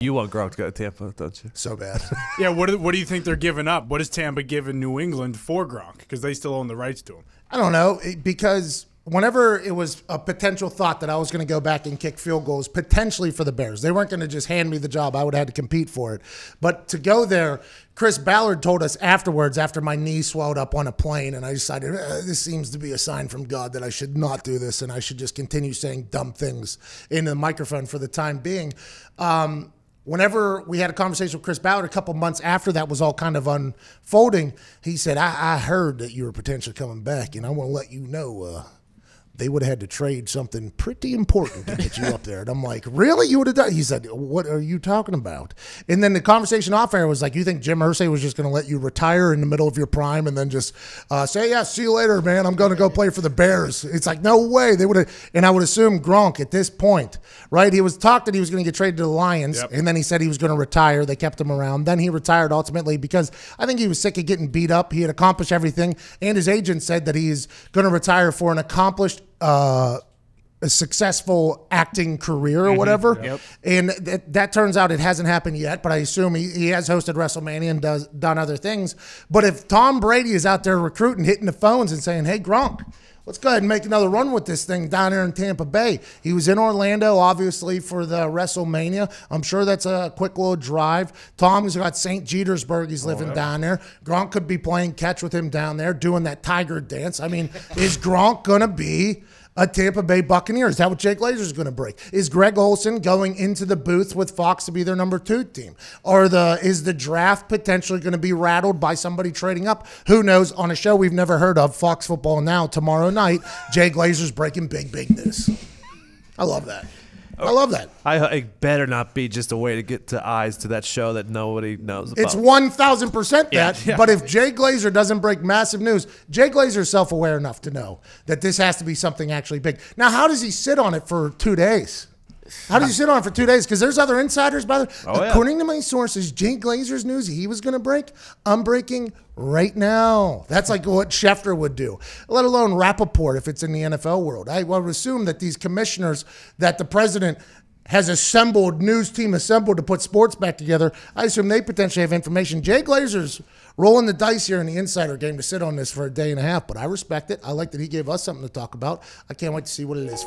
You want Gronk to go to Tampa, don't you? So bad. Yeah, what do you think they're giving up? What is Tampa giving New England for Gronk? Because they still own the rights to him. I don't know, because whenever it was a potential thought that I was going to go back and kick field goals, potentially for the Bears, they weren't going to just hand me the job. I would have had to compete for it. But to go there, Chris Ballard told us afterwards, after my knee swelled up on a plane, and I decided this seems to be a sign from God that I should not do this and I should just continue saying dumb things into the microphone for the time being. Whenever we had a conversation with Chris Ballard a couple months after that was all kind of unfolding, he said, I heard that you were potentially coming back, and I want to let you know they would have had to trade something pretty important to get you up there. And I'm like, really? You would have done? He said, what are you talking about? And then the conversation off air was like, you think Jim Irsay was just going to let you retire in the middle of your prime and then just say, yeah, see you later, man. I'm going to go play for the Bears. It's like, no way. They would have. And I would assume Gronk at this point, right? He was talked that he was going to get traded to the Lions. Yep. And then he said he was going to retire. They kept him around. Then he retired ultimately because I think he was sick of getting beat up. He had accomplished everything. And his agent said that he's going to retire for an accomplished a successful acting career or whatever. Yep. And that turns out it hasn't happened yet, but I assume he has hosted WrestleMania and done other things. But if Tom Brady is out there recruiting, hitting the phones and saying, hey, Gronk, let's go ahead and make another run with this thing down here in Tampa Bay. He was in Orlando, obviously, for the WrestleMania. I'm sure that's a quick little drive. Tom's got St. Petersburg. He's living down there. Gronk could be playing catch with him down there, doing that tiger dance. I mean, is Gronk going to be a Tampa Bay Buccaneer? Is that what Jake Glazer's going to break? Is Greg Olsen going into the booth with Fox to be their number 2 team? Or is the draft potentially going to be rattled by somebody trading up? Who knows? On a show we've never heard of, Fox Football Now, tomorrow night, Jay Glazer's breaking big news. I love that. I love that. It better not be just a way to get to eyes to that show that nobody knows about. It's 1,000% that. Yeah. But if Jay Glazer doesn't break massive news, Jay Glazer is self-aware enough to know that this has to be something actually big. Now, how does he sit on it for 2 days? How does he sit on it for 2 days? Because there's other insiders, by the way. According to my sources, Jay Glazer's news he was going to break, I'm breaking right now. That's like what Schefter would do, let alone Rappaport if it's in the NFL world. I would assume that these commissioners that the president has news team assembled to put sports back together, I assume they potentially have information. Jay Glazer's rolling the dice here in the insider game to sit on this for a day and a half, but I respect it. I like that he gave us something to talk about. I can't wait to see what it is.